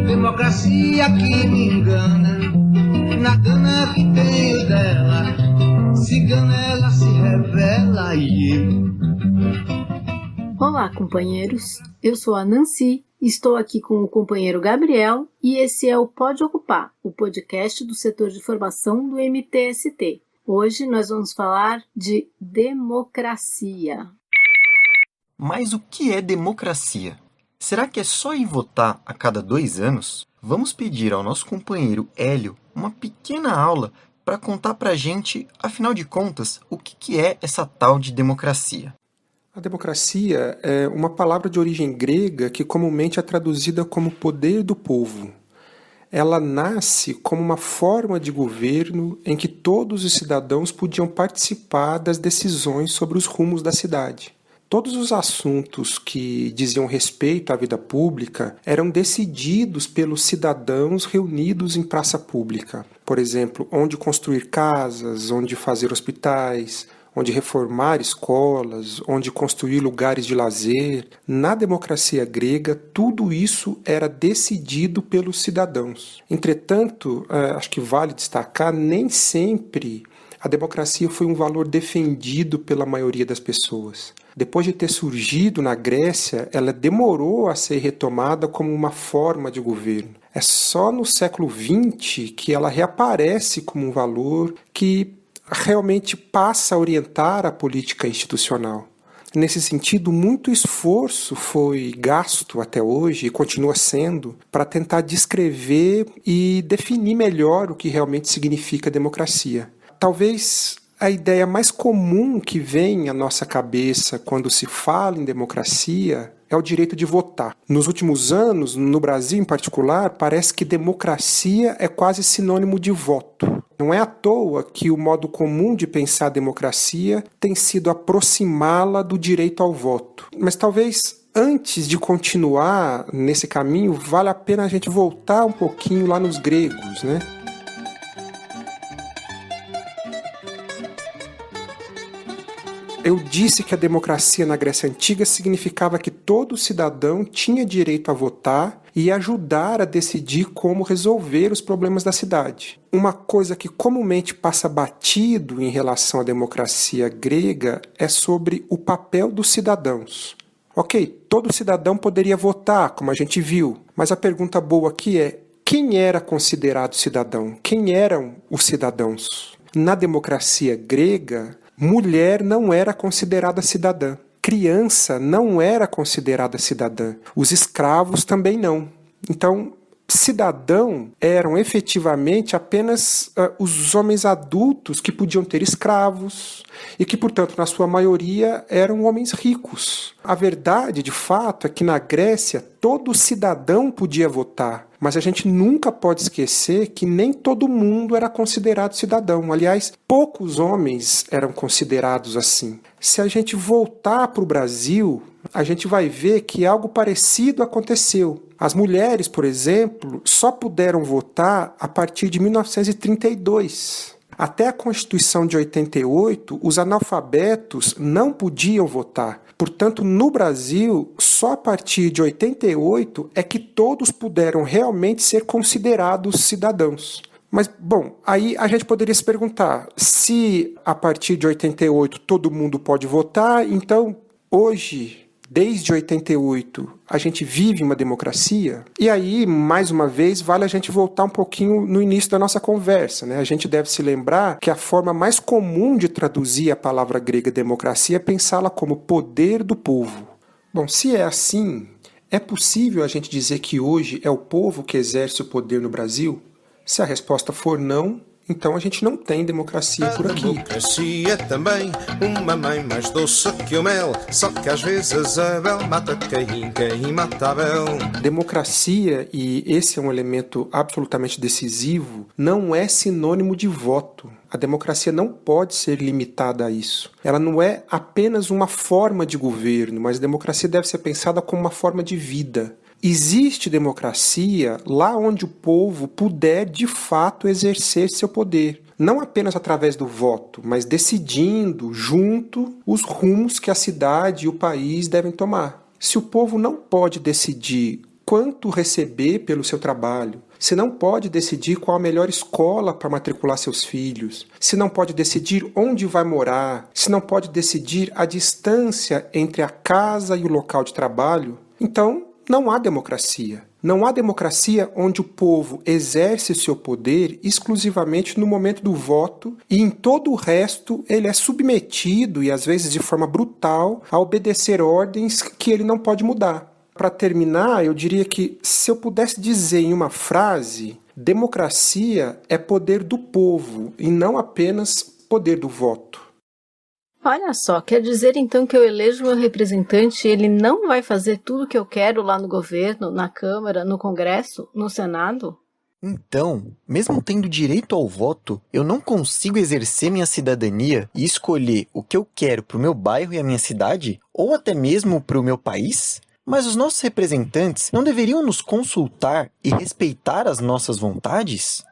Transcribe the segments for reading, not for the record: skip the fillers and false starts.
Democracia que me engana, na gana que tenho dela, se gana ela se revela e eu. Olá, companheiros, eu sou a Nancy, estou aqui com o companheiro Gabriel e esse é o Pode Ocupar, o podcast do setor de formação do MTST. Hoje nós vamos falar de democracia. Mas o que é democracia? Será que é só ir votar a cada 2 anos? Vamos pedir ao nosso companheiro Hélio uma pequena aula para contar para a gente, afinal de contas, o que é essa tal de democracia. A democracia é uma palavra de origem grega que comumente é traduzida como poder do povo. Ela nasce como uma forma de governo em que todos os cidadãos podiam participar das decisões sobre os rumos da cidade. Todos os assuntos que diziam respeito à vida pública eram decididos pelos cidadãos reunidos em praça pública. Por exemplo, onde construir casas, onde fazer hospitais, onde reformar escolas, onde construir lugares de lazer. Na democracia grega, tudo isso era decidido pelos cidadãos. Entretanto, acho que vale destacar, nem sempre a democracia foi um valor defendido pela maioria das pessoas. Depois de ter surgido na Grécia, ela demorou a ser retomada como uma forma de governo. É só no século XX que ela reaparece como um valor que realmente passa a orientar a política institucional. Nesse sentido, muito esforço foi gasto até hoje, e continua sendo, para tentar descrever e definir melhor o que realmente significa democracia. Talvez a ideia mais comum que vem à nossa cabeça quando se fala em democracia é o direito de votar. Nos últimos anos, no Brasil em particular, parece que democracia é quase sinônimo de voto. Não é à toa que o modo comum de pensar a democracia tem sido aproximá-la do direito ao voto. Mas talvez antes de continuar nesse caminho, vale a pena a gente voltar um pouquinho lá nos gregos, né? Eu disse que a democracia na Grécia Antiga significava que todo cidadão tinha direito a votar e ajudar a decidir como resolver os problemas da cidade. Uma coisa que comumente passa batido em relação à democracia grega é sobre o papel dos cidadãos. Ok, todo cidadão poderia votar, como a gente viu, mas a pergunta boa aqui é: quem era considerado cidadão? Quem eram os cidadãos? Na democracia grega, mulher não era considerada cidadã. Criança não era considerada cidadã. Os escravos também não. Então, cidadão eram efetivamente apenas os homens adultos que podiam ter escravos e que, portanto, na sua maioria, eram homens ricos. A verdade, de fato, é que na Grécia todo cidadão podia votar, mas a gente nunca pode esquecer que nem todo mundo era considerado cidadão. Aliás, poucos homens eram considerados assim. Se a gente voltar para o Brasil, a gente vai ver que algo parecido aconteceu. As mulheres, por exemplo, só puderam votar a partir de 1932. Até a Constituição de 88, os analfabetos não podiam votar. Portanto, no Brasil, só a partir de 88 é que todos puderam realmente ser considerados cidadãos. Mas, bom, aí a gente poderia se perguntar, se a partir de 88 todo mundo pode votar, então hoje, desde 88, a gente vive uma democracia? E aí, mais uma vez, vale a gente voltar um pouquinho no início da nossa conversa, né? A gente deve se lembrar que a forma mais comum de traduzir a palavra grega democracia é pensá-la como poder do povo. Bom, se é assim, é possível a gente dizer que hoje é o povo que exerce o poder no Brasil? Se a resposta for não, então a gente não tem democracia por aqui. A democracia é também uma mãe mais doce que o mel, só que às vezes Abel mata quem mata Abel. Democracia, e esse é um elemento absolutamente decisivo, não é sinônimo de voto. A democracia não pode ser limitada a isso. Ela não é apenas uma forma de governo, mas a democracia deve ser pensada como uma forma de vida. Existe democracia lá onde o povo puder, de fato, exercer seu poder. Não apenas através do voto, mas decidindo, junto, os rumos que a cidade e o país devem tomar. Se o povo não pode decidir quanto receber pelo seu trabalho. Você não pode decidir qual a melhor escola para matricular seus filhos. Você não pode decidir onde vai morar. Você não pode decidir a distância entre a casa e o local de trabalho. Então, não há democracia. Não há democracia onde o povo exerce seu poder exclusivamente no momento do voto e em todo o resto ele é submetido, e às vezes de forma brutal, a obedecer ordens que ele não pode mudar. Para terminar, eu diria que se eu pudesse dizer em uma frase, democracia é poder do povo e não apenas poder do voto. Olha só, quer dizer então que eu elejo meu representante e ele não vai fazer tudo o que eu quero lá no governo, na Câmara, no Congresso, no Senado? Então, mesmo tendo direito ao voto, eu não consigo exercer minha cidadania e escolher o que eu quero para o meu bairro e a minha cidade, ou até mesmo para o meu país? Mas os nossos representantes não deveriam nos consultar e respeitar as nossas vontades?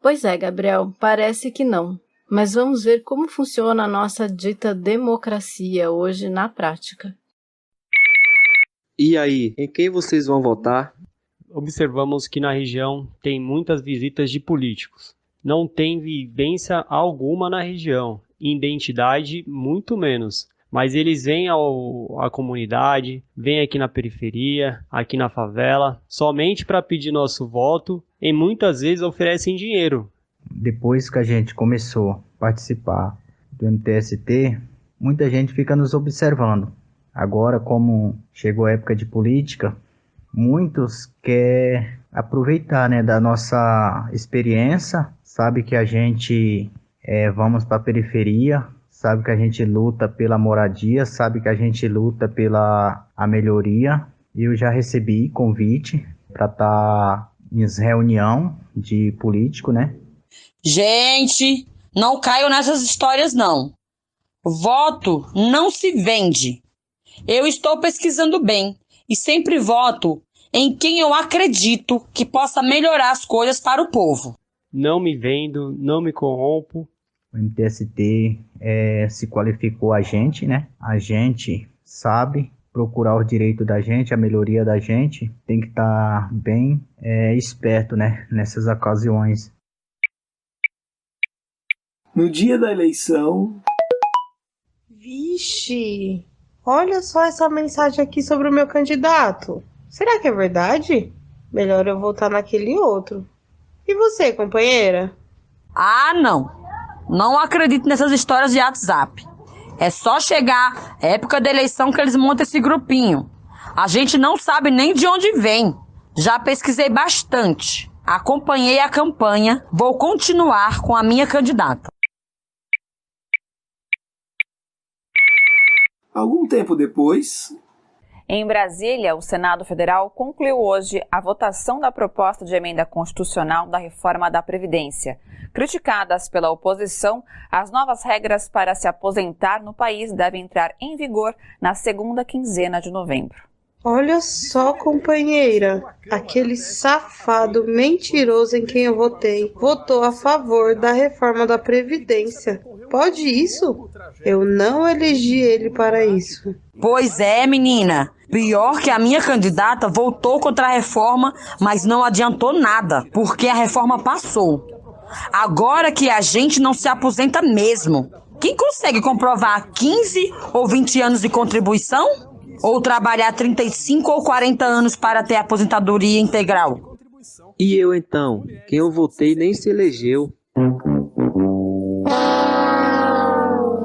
Pois é, Gabriel, parece que não. Mas vamos ver como funciona a nossa dita democracia hoje na prática. E aí, em quem vocês vão votar? Observamos que na região tem muitas visitas de políticos. Não tem vivência alguma na região, identidade muito menos. Mas eles vêm à comunidade, vêm aqui na periferia, aqui na favela, somente para pedir nosso voto e muitas vezes oferecem dinheiro. Depois que a gente começou a participar do MTST, muita gente fica nos observando. Agora, como chegou a época de política, muitos querem aproveitar, né, da nossa experiência, sabe que a gente vamos para a periferia, sabe que a gente luta pela moradia, sabe que a gente luta pela a melhoria. Eu já recebi convite para estar em reunião de político, né? Gente, não caio nessas histórias não. Voto não se vende. Eu estou pesquisando bem e sempre voto em quem eu acredito que possa melhorar as coisas para o povo. Não me vendo, não me corrompo. O MTST se qualificou a gente, né? A gente sabe procurar o direito da gente, a melhoria da gente. Tem que estar bem esperto, né? Nessas ocasiões. No dia da eleição... Vixe, olha só essa mensagem aqui sobre o meu candidato. Será que é verdade? Melhor eu votar naquele outro. E você, companheira? Ah, não. Não acredito nessas histórias de WhatsApp. É só chegar a época da eleição que eles montam esse grupinho. A gente não sabe nem de onde vem. Já pesquisei bastante. Acompanhei a campanha. Vou continuar com a minha candidata. Algum tempo depois... Em Brasília, o Senado Federal concluiu hoje a votação da proposta de emenda constitucional da reforma da Previdência. Criticadas pela oposição, as novas regras para se aposentar no país devem entrar em vigor na segunda quinzena de novembro. Olha só, companheira, aquele safado mentiroso em quem eu votei votou a favor da reforma da Previdência. Pode isso? Eu não elegi ele para isso. Pois é, menina. Pior que a minha candidata votou contra a reforma, mas não adiantou nada, porque a reforma passou. Agora que a gente não se aposenta mesmo. Quem consegue comprovar 15 ou 20 anos de contribuição? Ou trabalhar 35 ou 40 anos para ter aposentadoria integral? E eu então? Quem eu votei nem se elegeu.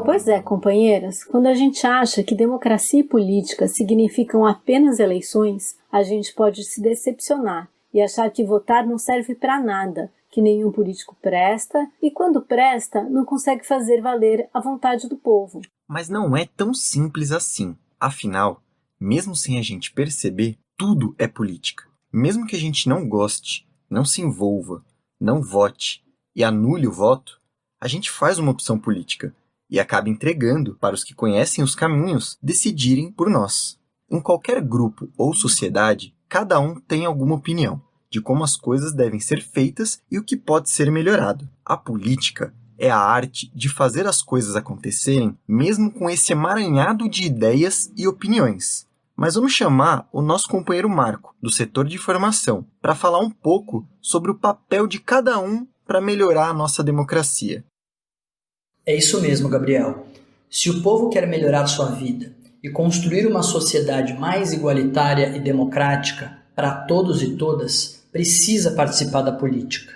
Pois é, companheiras, quando a gente acha que democracia e política significam apenas eleições, a gente pode se decepcionar e achar que votar não serve para nada, que nenhum político presta e, quando presta, não consegue fazer valer a vontade do povo. Mas não é tão simples assim. Afinal, mesmo sem a gente perceber, tudo é política. Mesmo que a gente não goste, não se envolva, não vote e anule o voto, a gente faz uma opção política e acaba entregando para os que conhecem os caminhos decidirem por nós. Em qualquer grupo ou sociedade, cada um tem alguma opinião de como as coisas devem ser feitas e o que pode ser melhorado. A política é a arte de fazer as coisas acontecerem mesmo com esse emaranhado de ideias e opiniões. Mas vamos chamar o nosso companheiro Marco, do setor de formação, para falar um pouco sobre o papel de cada um para melhorar a nossa democracia. É isso mesmo, Gabriel. Se o povo quer melhorar sua vida e construir uma sociedade mais igualitária e democrática para todos e todas, precisa participar da política.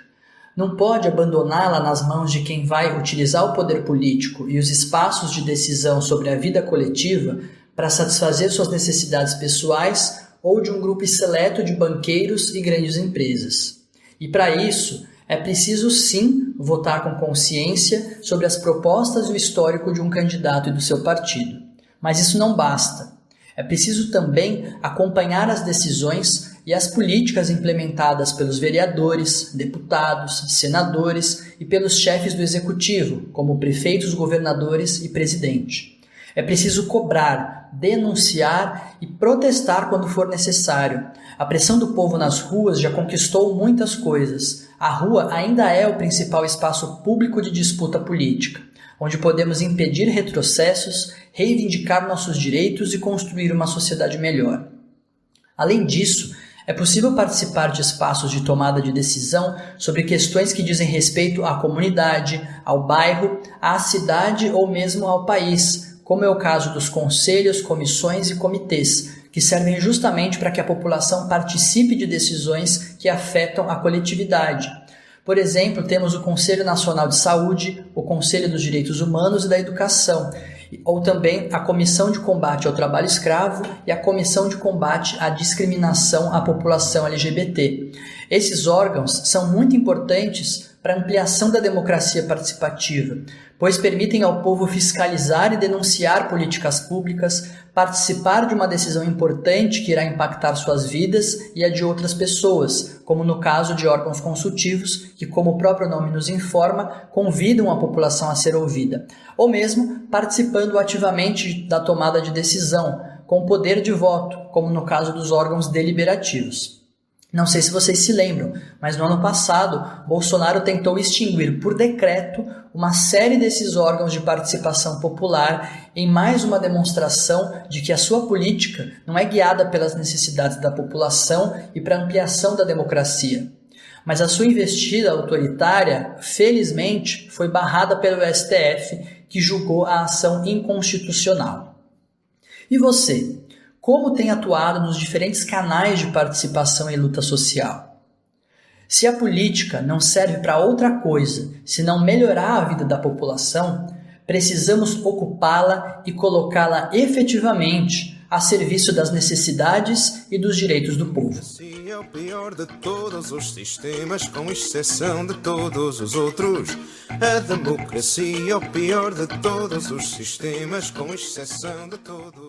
Não pode abandoná-la nas mãos de quem vai utilizar o poder político e os espaços de decisão sobre a vida coletiva para satisfazer suas necessidades pessoais ou de um grupo seleto de banqueiros e grandes empresas. E para isso, é preciso sim votar com consciência sobre as propostas e o histórico de um candidato e do seu partido. Mas isso não basta. É preciso também acompanhar as decisões e as políticas implementadas pelos vereadores, deputados, senadores e pelos chefes do executivo, como prefeitos, governadores e presidente. É preciso cobrar, denunciar e protestar quando for necessário. A pressão do povo nas ruas já conquistou muitas coisas. A rua ainda é o principal espaço público de disputa política, onde podemos impedir retrocessos, reivindicar nossos direitos e construir uma sociedade melhor. Além disso, é possível participar de espaços de tomada de decisão sobre questões que dizem respeito à comunidade, ao bairro, à cidade ou mesmo ao país, como é o caso dos conselhos, comissões e comitês, que servem justamente para que a população participe de decisões que afetam a coletividade. Por exemplo, temos o Conselho Nacional de Saúde, o Conselho dos Direitos Humanos e da Educação, ou também a Comissão de Combate ao Trabalho Escravo e a Comissão de Combate à Discriminação à População LGBT. Esses órgãos são muito importantes para a ampliação da democracia participativa, pois permitem ao povo fiscalizar e denunciar políticas públicas, participar de uma decisão importante que irá impactar suas vidas e a de outras pessoas, como no caso de órgãos consultivos, que, como o próprio nome nos informa, convidam a população a ser ouvida, ou mesmo participando ativamente da tomada de decisão, com poder de voto, como no caso dos órgãos deliberativos. Não sei se vocês se lembram, mas no ano passado, Bolsonaro tentou extinguir por decreto uma série desses órgãos de participação popular em mais uma demonstração de que a sua política não é guiada pelas necessidades da população e para a ampliação da democracia. Mas a sua investida autoritária, felizmente, foi barrada pelo STF, que julgou a ação inconstitucional. E você? Como tem atuado nos diferentes canais de participação e luta social? Se a política não serve para outra coisa, senão melhorar a vida da população, precisamos ocupá-la e colocá-la efetivamente a serviço das necessidades e dos direitos do povo. É o pior de todos os sistemas, com exceção de todos os outros. A democracia é o pior de todos os sistemas, com exceção de todos.